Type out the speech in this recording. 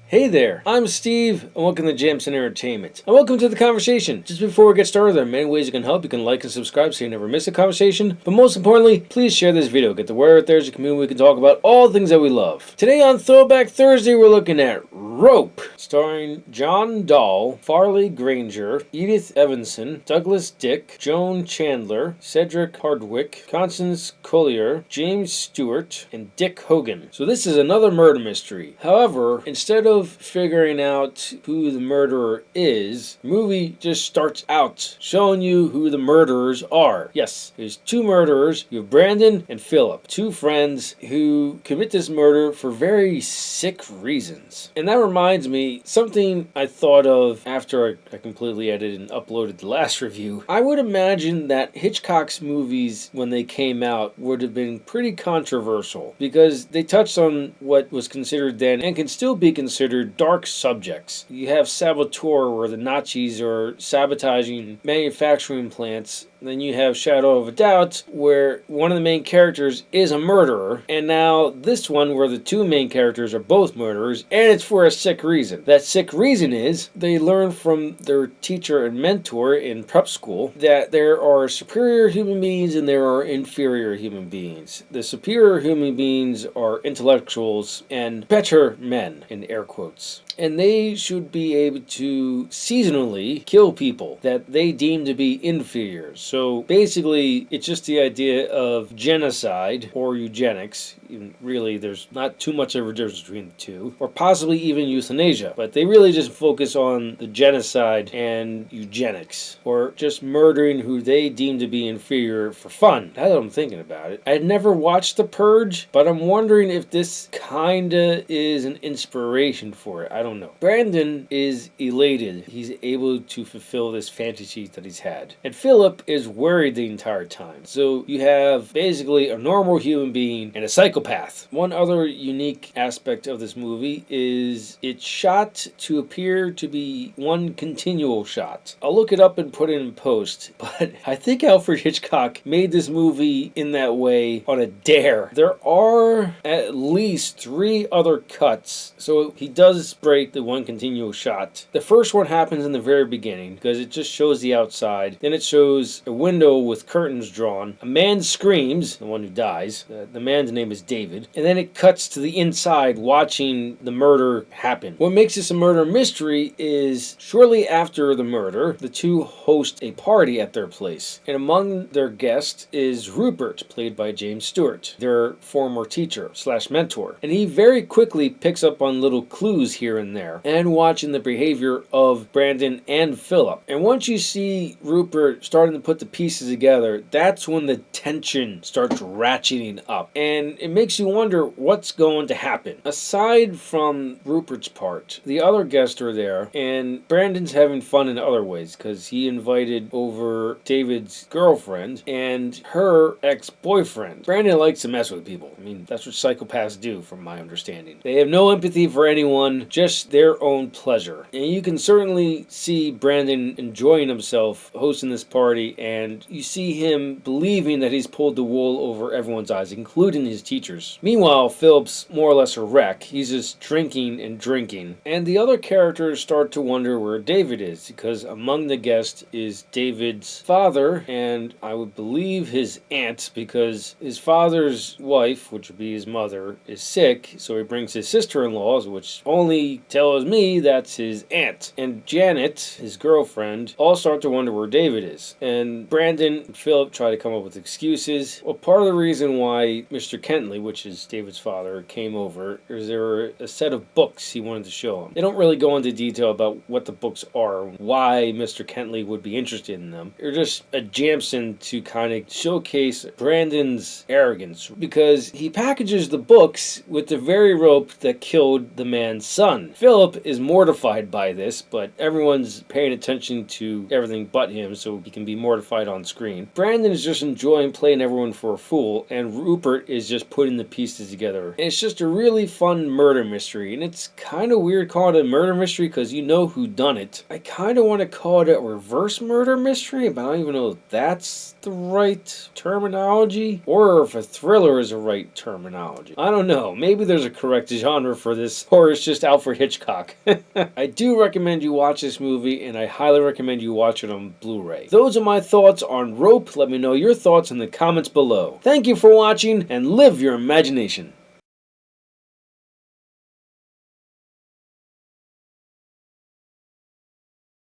Hey there, I'm Steve, and welcome to Jamson Entertainment. And welcome to the conversation. Just before we get started, there are many ways you can help. You can like and subscribe so you never miss a conversation. But most importantly, please share this video. Get the word out there as a community. We can talk about all the things that we love. Today on Throwback Thursday, we're looking at Rope, starring John Dahl, Farley Granger, Edith Evanson, Douglas Dick, Joan Chandler, Cedric Hardwick, Constance Collier, James Stewart, and Dick Hogan. So this is another murder mystery. However, instead of figuring out who the murderer is, the movie just starts out showing you who the murderers are. Yes, there's two murderers. You have Brandon and Philip, two friends who commit this murder for very sick reasons. And that reminds me, something I thought of after I completely edited and uploaded the last review. I would imagine that Hitchcock's movies, when they came out, would have been pretty controversial because they touched on what was considered then and can still be considered dark subjects. You have Saboteur, where the Nazis are sabotaging manufacturing plants. Then you have Shadow of a Doubt, where one of the main characters is a murderer. And now this one, where the two main characters are both murderers, and it's for a sick reason. That sick reason is they learn from their teacher and mentor in prep school that there are superior human beings and there are inferior human beings. The superior human beings are intellectuals and better men, in air quotes. And they should be able to seasonally kill people that they deem to be inferior. So basically, it's just the idea of genocide or eugenics. Really, there's not too much of a difference between the two, or possibly even euthanasia. But they really just focus on the genocide and eugenics, or just murdering who they deem to be inferior for fun. Now that I'm thinking about it, I had never watched The Purge, but I'm wondering if this kinda is an inspiration for it. I don't know. Brandon is elated. He's able to fulfill this fantasy that he's had. And Philip is worried the entire time. So you have basically a normal human being and a psychopath. One other unique aspect of this movie is it's shot to appear to be one continual shot. I'll look it up and put it in post, but I think Alfred Hitchcock made this movie in that way on a dare. There are at least 3 other cuts, so he does break the one continual shot. The first one happens in the very beginning because it just shows the outside. Then it shows a window with curtains drawn. A man screams, the one who dies. The man's name is David. And then it cuts to the inside watching the murder happen. What makes this a murder mystery is shortly after the murder, the two host a party at their place. And among their guests is Rupert, played by James Stewart, their former teacher / mentor. And he very quickly picks up on little clues here and there, and watching the behavior of Brandon and Philip. And once you see Rupert starting to put the pieces together, that's when the tension starts ratcheting up. And it makes you wonder what's going to happen. Aside from Rupert's part, the other guests are there, and Brandon's having fun in other ways because he invited over David's girlfriend and her ex-boyfriend. Brandon likes to mess with people. I mean, that's what psychopaths do, from my understanding. They have no empathy for anyone, just their own pleasure. And you can certainly see Brandon enjoying himself hosting this party, and you see him believing that he's pulled the wool over everyone's eyes, including his teachers. Meanwhile, Philip's more or less a wreck. He's just drinking and drinking. And the other characters start to wonder where David is, because among the guests is David's father, and I would believe his aunt, because his father's wife, which would be his mother, is sick, so he brings his sister-in-law, which only tells me that's his aunt. And Janet, his girlfriend, all start to wonder where David is. And Brandon and Philip try to come up with excuses. Well, part of the reason why Mr. Kentley, which is David's father, came over is there were a set of books he wanted to show him. They don't really go into detail about what the books are, why Mr. Kentley would be interested in them. They're just a Jamson to kind of showcase Brandon's arrogance, because he packages the books with the very rope that killed the man's son. Philip is mortified by this, but everyone's paying attention to everything but him, so he can be mortified fight on screen. Brandon is just enjoying playing everyone for a fool, and Rupert is just putting the pieces together. And it's just a really fun murder mystery, and it's kind of weird calling it a murder mystery because you know who done it. I kind of want to call it a reverse murder mystery, but I don't even know if that's the right terminology, or if a thriller is the right terminology. I don't know. Maybe there's a correct genre for this, or it's just Alfred Hitchcock. I do recommend you watch this movie, and I highly recommend you watch it on Blu-ray. Those are my thoughts on Rope. Let me know your thoughts in the comments below. Thank you for watching, and live your imagination.